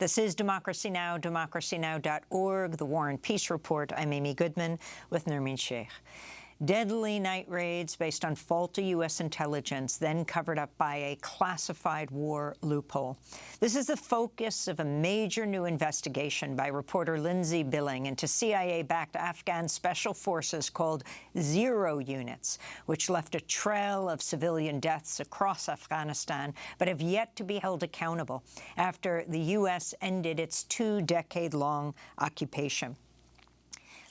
This is Democracy Now!, democracynow.org, the War and Peace Report. I'm Amy Goodman with Nermeen Sheikh. Deadly night raids based on faulty U.S. intelligence, then covered up by a classified war loophole. This is the focus of a major new investigation by reporter Lynzy Billing into CIA-backed Afghan special forces called Zero Units, which left a trail of civilian deaths across Afghanistan, but have yet to be held accountable after the U.S. ended its two-decade-long occupation.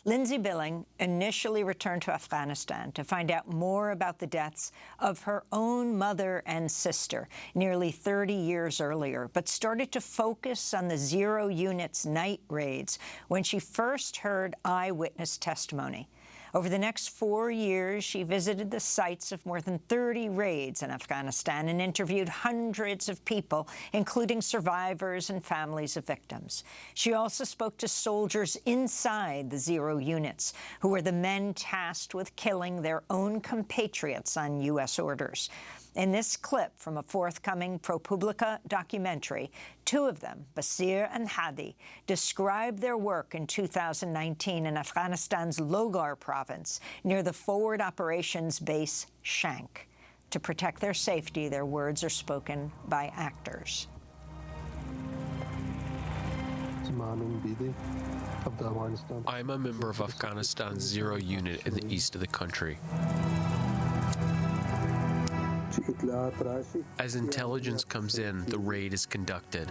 Lynzy Billing initially returned to Afghanistan to find out more about the deaths of her own mother and sister nearly 30 years earlier, but started to focus on the Zero Units night raids when she first heard eyewitness testimony. Over the next 4 years, she visited the sites of more than 30 raids in Afghanistan and interviewed hundreds of people, including survivors and families of victims. She also spoke to soldiers inside the Zero Units, who were the men tasked with killing their own compatriots on U.S. orders. In this clip from a forthcoming ProPublica documentary, two of them, Basir and Hadi, describe their work in 2019 in Afghanistan's Logar province near the forward operations base Shank. To protect their safety, their words are spoken by actors. I'm a member of Afghanistan's Zero Unit in the east of the country. As intelligence comes in, the raid is conducted.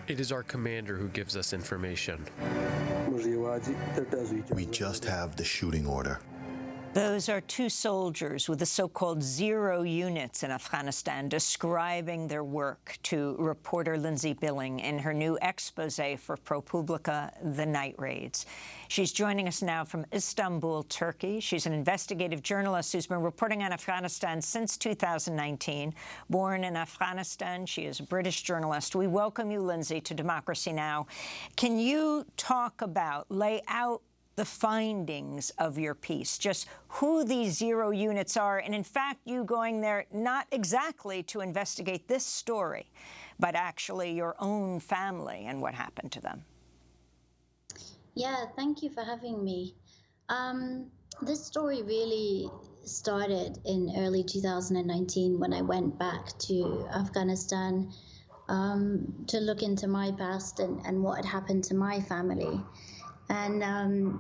It is our commander who gives us information. We just have the shooting order. Those are two soldiers with the so-called Zero Units in Afghanistan describing their work to reporter Lynzy Billing in her new expose for ProPublica, The Night Raids. She's joining us now from Istanbul, Turkey. She's an investigative journalist who's been reporting on Afghanistan since 2019. Born in Afghanistan, she is a British journalist. We welcome you, Lynzy, to Democracy Now! Can you talk about, lay out the findings of your piece, just who these Zero Units are, and in fact, you going there not exactly to investigate this story, but actually your own family and what happened to them? Yeah, thank you for having me. This story really started in early 2019 when I went back to Afghanistan to look into my past and what had happened to my family. And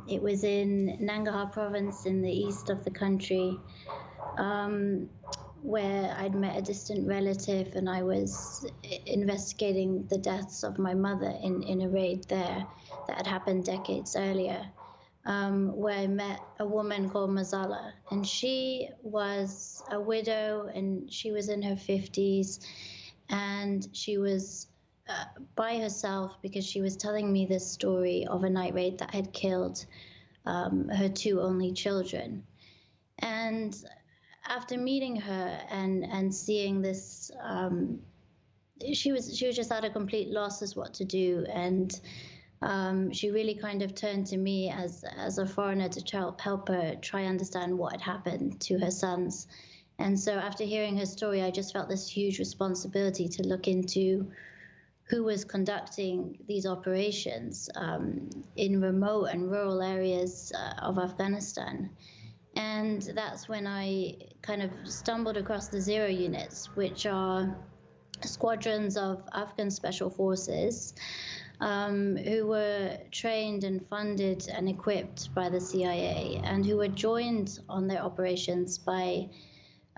it was in Nangarhar province in the east of the country where I'd met a distant relative, and I was investigating the deaths of my mother in a raid there that had happened decades earlier, where I met a woman called Mazala. And she was a widow, and she was in her 50s, and she was by herself because she was telling me this story of a night raid that had killed her two only children. And after meeting her and seeing this, she was just at a complete loss as what to do. And she really kind of turned to me as a foreigner to help her try understand what had happened to her sons. And so after hearing her story, I just felt this huge responsibility to look into who was conducting these operations in remote and rural areas of Afghanistan. And that's when I kind of stumbled across the Zero Units, which are squadrons of Afghan special forces who were trained and funded and equipped by the CIA, and who were joined on their operations by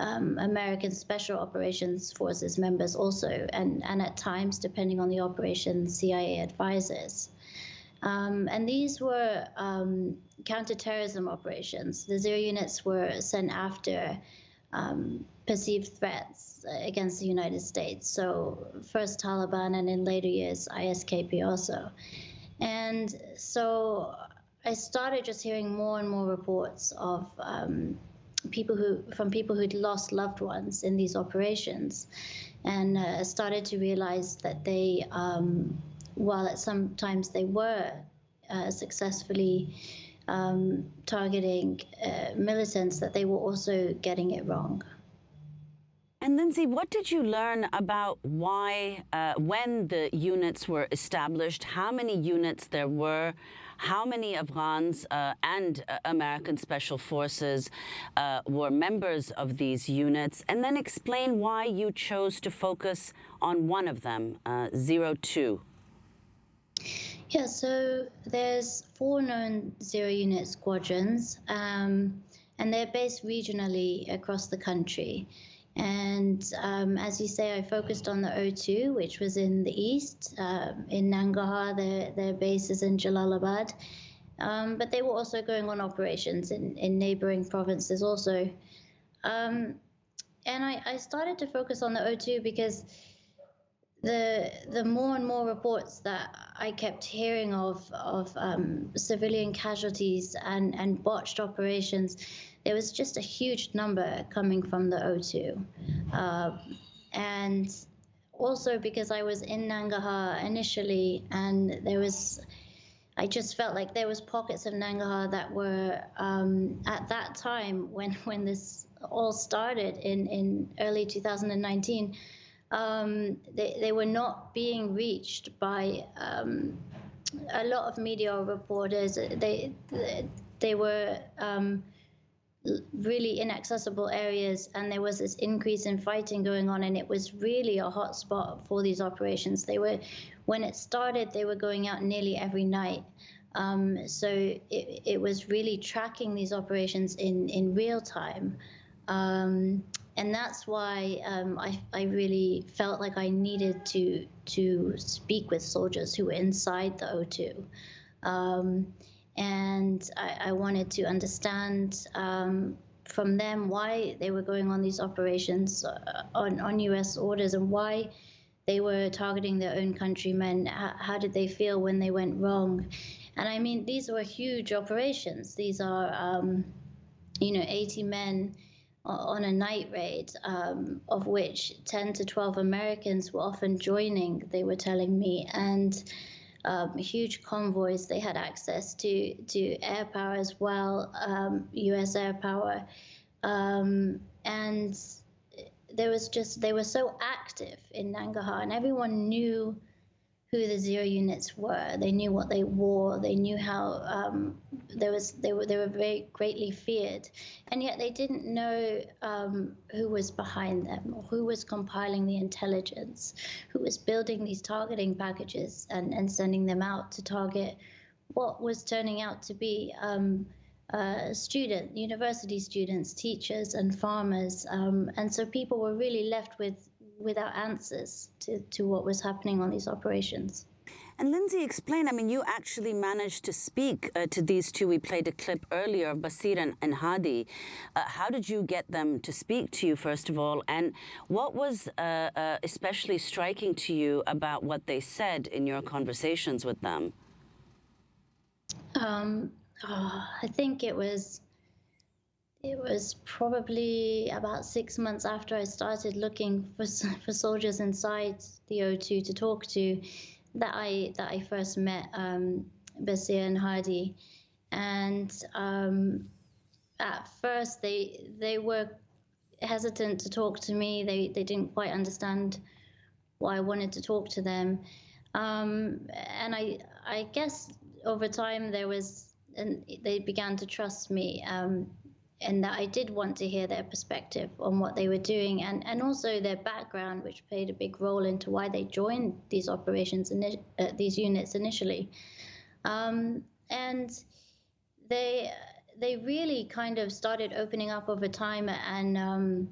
American Special Operations Forces members also, and at times, depending on the operation, CIA advisors. And these were counterterrorism operations. The Zero Units were sent after perceived threats against the United States. So first Taliban, and in later years, ISKP also. And so I started just hearing more and more reports of people who'd lost loved ones in these operations, and started to realize that they, while at sometimes they were successfully targeting militants, that they were also getting it wrong. And Lynzy, what did you learn about why, when the units were established, how many units there were, how many Afghans and American Special Forces were members of these units, and then explain why you chose to focus on one of them, 02? Yeah, so there's 4 known zero-unit squadrons, and they're based regionally across the country. And as you say, I focused on the O2, which was in the east, in Nangarhar. Their base is in Jalalabad. But they were also going on operations in neighboring provinces also. And I started to focus on the O2 because the more and more reports that I kept hearing of civilian casualties and botched operations, there was just a huge number coming from the O2. And also because I was in Nangarhar initially, and I just felt like there was pockets of Nangarhar that were, at that time when this all started in early 2019, they were not being reached by a lot of media reporters. They were really inaccessible areas, and there was this increase in fighting going on, and it was really a hot spot for these operations. When it started, they were going out nearly every night. So it was really tracking these operations in real time. And that's why I really felt like I needed to speak with soldiers who were inside the O2. And I wanted to understand from them why they were going on these operations on U.S. orders, and why they were targeting their own countrymen. How did they feel when they went wrong? And I mean, these were huge operations. These are, 80 men on a night raid, of which 10 to 12 Americans were often joining, they were telling me, and huge convoys. They had access to air power as well, U.S. air power, and they were so active in Nangarhar, and everyone knew who the zero units were. They knew what they wore. They knew how they were very greatly feared, and yet they didn't know who was behind them, or who was compiling the intelligence, who was building these targeting packages and sending them out to target what was turning out to be university students, teachers, and farmers, and so people were really left without answers to what was happening on these operations. And Lynzy, explain, I mean, you actually managed to speak to these two. We played a clip earlier of Basir and Hadi. How did you get them to speak to you, first of all? And what was especially striking to you about what they said in your conversations with them? I think it was probably about 6 months after I started looking for soldiers inside the O2 to talk to, that I first met Basir and Hadi. And at first they were hesitant to talk to me. They didn't quite understand why I wanted to talk to them. And I guess over time they began to trust me. And that I did want to hear their perspective on what they were doing, and also their background, which played a big role into why they joined these operations, these units initially. And they really kind of started opening up over time, and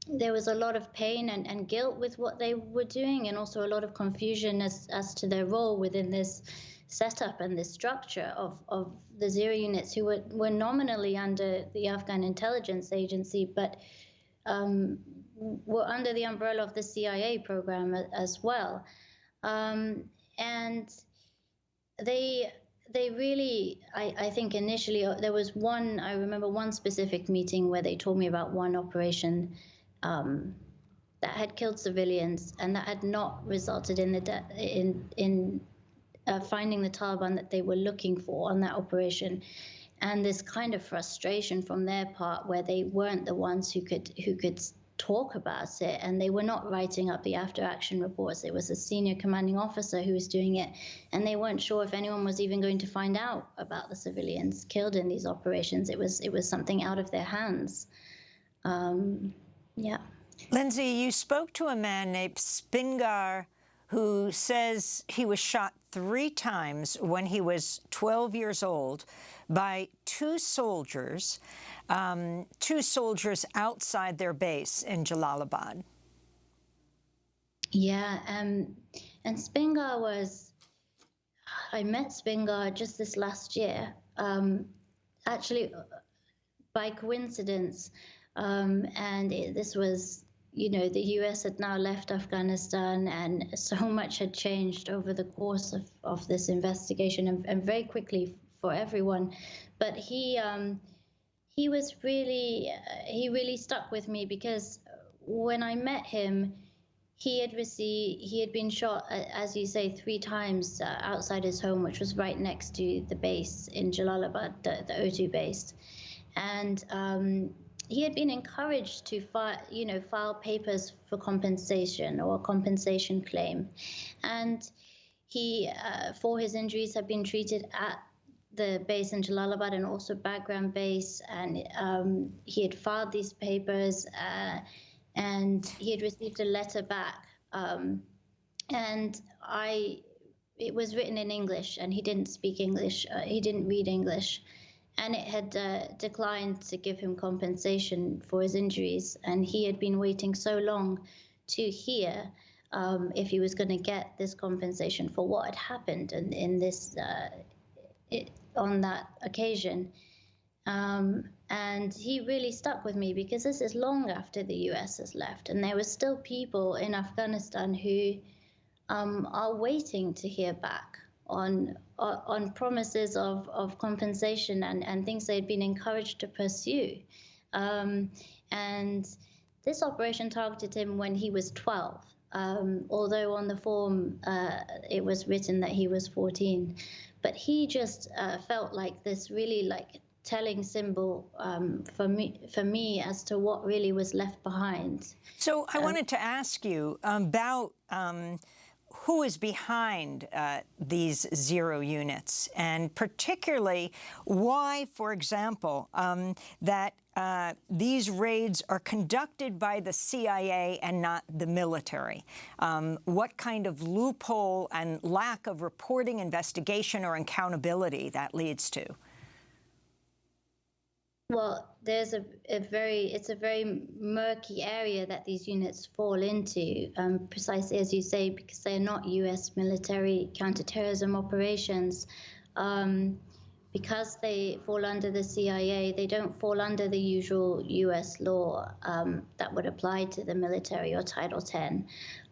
there was a lot of pain and guilt with what they were doing, and also a lot of confusion as to their role within this setup and this structure of the zero units, who were nominally under the Afghan intelligence agency, but were under the umbrella of the CIA program as well. And they really, I think initially, there was I remember one specific meeting where they told me about one operation that had killed civilians and that had not resulted in finding the Taliban that they were looking for on that operation. and this kind of frustration from their part, where they weren't the ones who could talk about it, and they were not writing up the after action reports. It was a senior commanding officer who was doing it, and they weren't sure if anyone was even going to find out about the civilians killed in these operations. It was something out of their hands. Yeah. Lynzy, you spoke to a man named Spingar who says he was shot 3 times when he was 12 years old by two soldiers outside their base in Jalalabad. Yeah, and Spingar I met Spingar just this last year, actually by coincidence, and this was, the US had now left Afghanistan, and so much had changed over the course of this investigation, and very quickly for everyone. But he was really, he really stuck with me, because when I met him, he had been shot, as you say, 3 times outside his home, which was right next to the base in Jalalabad, the O2 base. And he had been encouraged to file papers for compensation or a compensation claim. And he, for his injuries, had been treated at the base in Jalalabad and also Bagram base. And he had filed these papers, and he had received a letter back. And it was written in English, and he didn't speak English. He didn't read English. And it had declined to give him compensation for his injuries. And he had been waiting so long to hear if he was going to get this compensation for what had happened in this on that occasion. And he really stuck with me, because this is long after the US has left, and there were still people in Afghanistan who are waiting to hear back on promises of compensation and things they'd been encouraged to pursue. And this operation targeted him when he was 12, although on the form it was written that he was 14. But he just felt like this really telling symbol for me as to what really was left behind. So I wanted to ask you about who is behind these 0 units, and particularly why, for example, that these raids are conducted by the CIA and not the military. What kind of loophole and lack of reporting, investigation, or accountability that leads to? Well, there's it's a very murky area that these units fall into, precisely as you say, because they're not U.S. military counterterrorism operations. Because they fall under the CIA, they don't fall under the usual U.S. law that would apply to the military or Title X.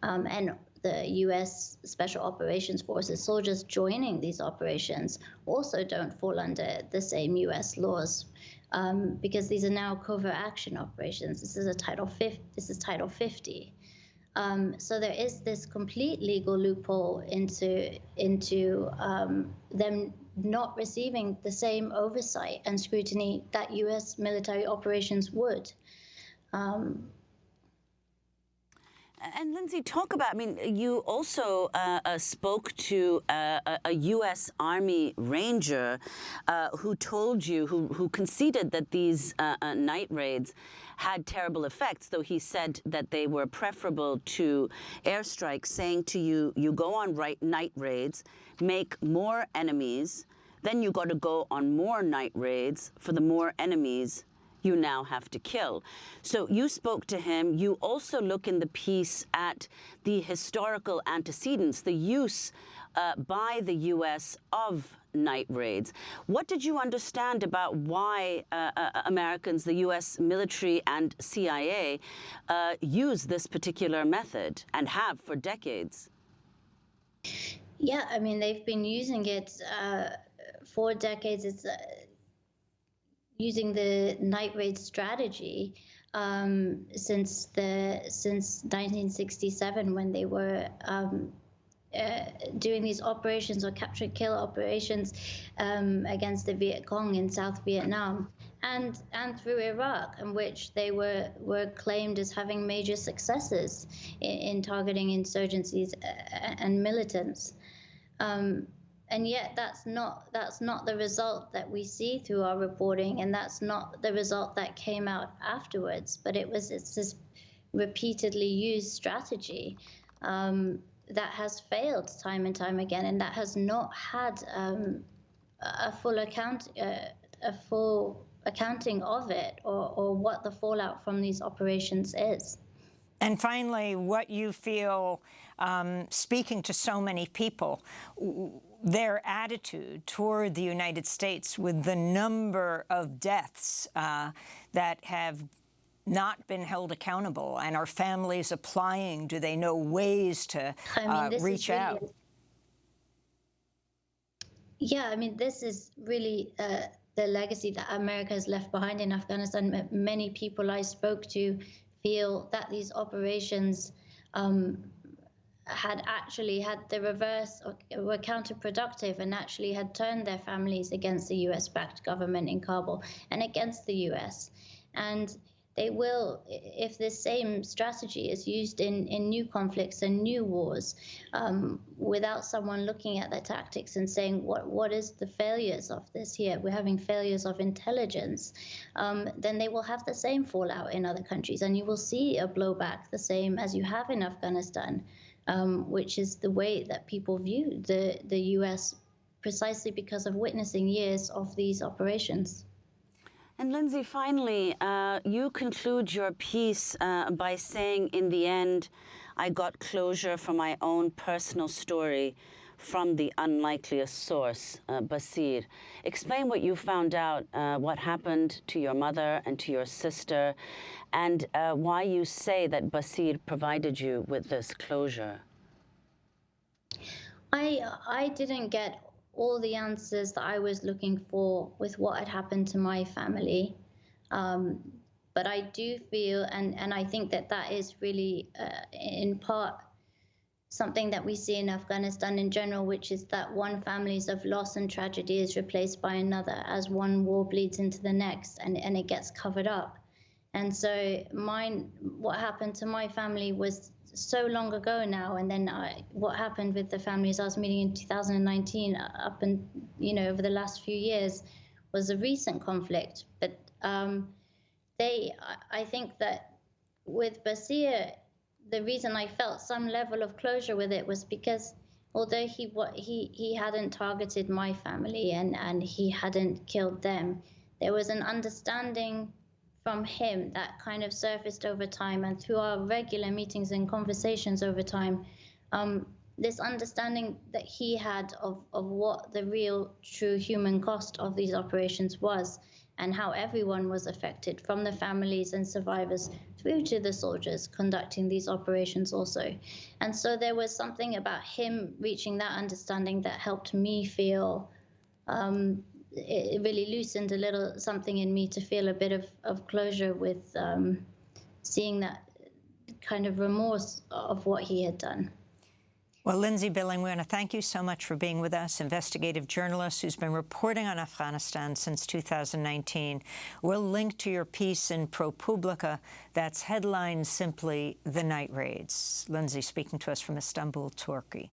And the U.S. Special Operations Forces, soldiers joining these operations, also don't fall under the same U.S. laws. Because these are now covert action operations. This is Title 50. So there is this complete legal loophole into them not receiving the same oversight and scrutiny that U.S. military operations would. And Lynzy, talk about, you also spoke to a U.S. Army Ranger who told you, who conceded that these night raids had terrible effects, though he said that they were preferable to airstrikes, saying to you, you go on night raids, make more enemies, then you got to go on more night raids for the more enemies you now have to kill. So you spoke to him. You also look in the piece at the historical antecedents, the use by the U.S. of night raids. What did you understand about why Americans, the U.S. military and CIA, use this particular method and have for decades? Yeah, they've been using it for decades. It's using the night raid strategy since 1967, when they were doing these operations or capture-kill operations against the Viet Cong in South Vietnam, and through Iraq, in which they were claimed as having major successes in targeting insurgencies and militants. And yet that's not the result that we see through our reporting, and that's not the result that came out afterwards. But it's this repeatedly used strategy that has failed time and time again, and that has not had a full accounting of it, or what the fallout from these operations is. And finally, what you feel, speaking to so many people, their attitude toward the United States with the number of deaths that have not been held accountable, and are families applying? Do they know ways to reach out? Yeah, I mean, this is really the legacy that America has left behind in Afghanistan. Many people I spoke to feel that these operations had actually had the reverse, or were counterproductive, and actually had turned their families against the US-backed government in Kabul and against the US. And they will, if this same strategy is used in new conflicts and new wars, without someone looking at their tactics and saying, what is the failures of this here? We're having failures of intelligence. Then they will have the same fallout in other countries, and you will see a blowback the same as you have in Afghanistan, which is the way that people view the US, precisely because of witnessing years of these operations. And Lynzy, finally, you conclude your piece by saying, in the end, I got closure for my own personal story from the unlikeliest source, Basir. Explain what you found out, what happened to your mother and to your sister, and why you say that Basir provided you with this closure. I didn't get all the answers that I was looking for with what had happened to my family. But I do feel, and I think that is really, in part, something that we see in Afghanistan in general, which is that one family's of loss and tragedy is replaced by another as one war bleeds into the next, and it gets covered up. And so what happened to my family was so long ago now, and then what happened with the families I was meeting in 2019 up and, over the last few years was a recent conflict. But I think that with Basir, the reason I felt some level of closure with it was because although he hadn't targeted my family and he hadn't killed them, there was an understanding from him that kind of surfaced over time, and through our regular meetings and conversations over time, this understanding that he had of what the real, true human cost of these operations was, and how everyone was affected, from the families and survivors through to the soldiers conducting these operations also. And so there was something about him reaching that understanding that helped me feel, it really loosened a little something in me to feel a bit of closure with seeing that kind of remorse of what he had done. Well, Lynzy Billing, we want to thank you so much for being with us, investigative journalist who's been reporting on Afghanistan since 2019. We'll link to your piece in ProPublica that's headlined simply "The Night Raids." Lynzy speaking to us from Istanbul, Turkey.